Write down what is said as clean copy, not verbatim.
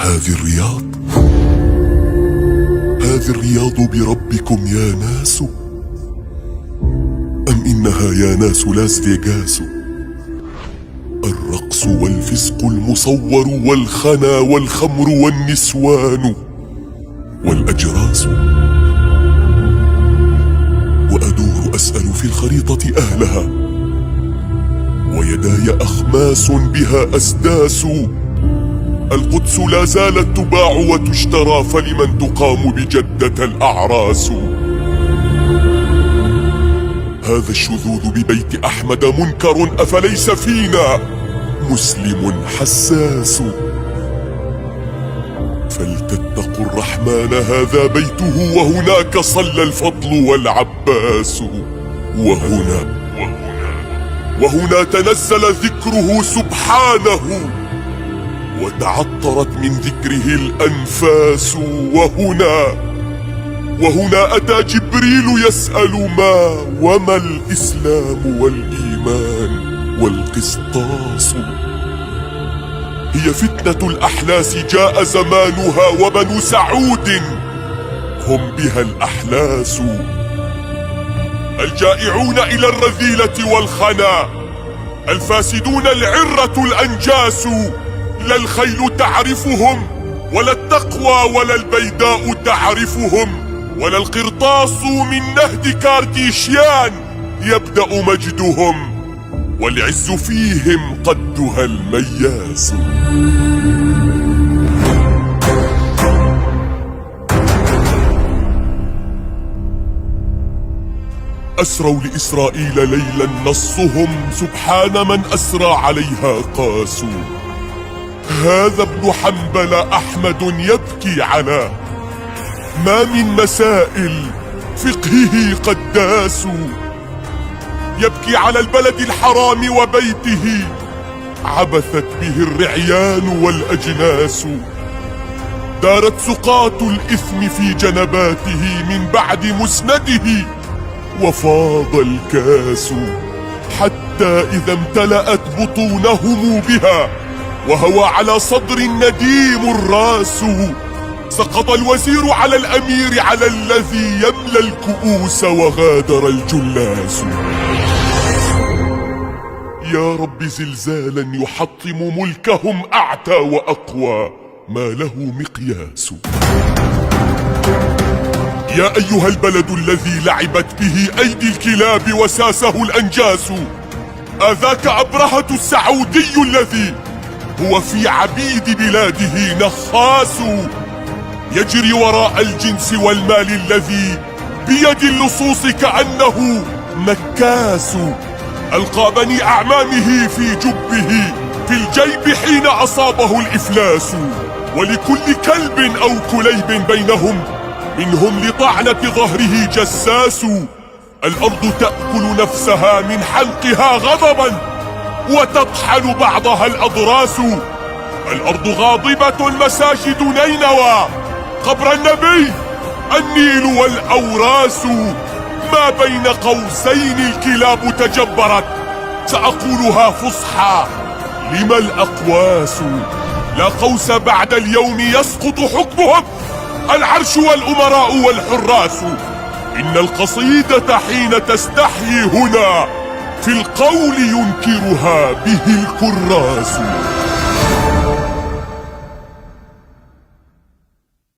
هذه الرياض، هذه الرياض بربكم يا ناس، أم إنها يا ناس لاس فيغاس؟ الرقص والفسق المصور والخنا والخمر والنسوان والأجراس. وأدور أسأل في الخريطة أهلها، ويداي أخماس بها أسداس. القدس لا زالت تباع وتشترى، فلمن تقام بجدة الأعراس. هذا الشذوذ ببيت أحمد منكر، أفليس فينا مسلم حساس؟ فلتتقوا الرحمن، هذا بيته، وهناك صلى الفضل والعباس. وهنا تنزل ذكره سبحانه، وتعطرت من ذكره الأنفاس. وهنا أتى جبريل يسأل وما الإسلام والإيمان والقسطاس. هي فتنة الأحلاس جاء زمانها، وبنو سعود هم بها الأحلاس. الجائعون إلى الرذيلة والخنا، الفاسدون العرة الأنجاس. لا الخيل تعرفهم، ولا التقوى، ولا البيداء تعرفهم، ولا القرطاس من نهد كارديشيان يبدأ مجدهم، والعز فيهم قدها المياس. أسروا لإسرائيل ليلا نصهم، سبحان من أسرى عليها قاسوا. هذا ابن حنبل أحمد يبكي على ما من مسائل فقهه قداس. يبكي على البلد الحرام وبيته، عبثت به الرعيان والأجناس. دارت سقاط الإثم في جنباته من بعد مسنده، وفاض الكاس. حتى إذا امتلأت بطونهم بها، وهوى على صدر النديم الراس، سقط الوزير على الأمير، على الذي يملى الكؤوس، وغادر الجلاس. يا رب زلزالا يحطم ملكهم، أعتى وأقوى ما له مقياس. يا أيها البلد الذي لعبت به أيدي الكلاب وساسه الأنجاس، أذاك أبرهة السعودي الذي هو في عبيد بلاده نخاس. يجري وراء الجنس والمال الذي بيد اللصوص كأنه نكاس. ألقى بني أعمامه في جبه في الجيب حين أصابه الإفلاس. ولكل كلب أو كليب بينهم منهم لطعنة ظهره جساس. الأرض تأكل نفسها من حلقها غضبا، وتطحن بعضها الأضراس. الأرض غاضبة، المساجد نينوى، قبر النبي، النيل والأوراس. ما بين قوسين الكلاب تجبرت، سأقولها فصحى لما الأقواس. لا قوس بعد اليوم يسقط حكمهم، العرش والأمراء والحراس. إن القصيدة حين تستحيي هنا، في القول ينكرها به الكراس.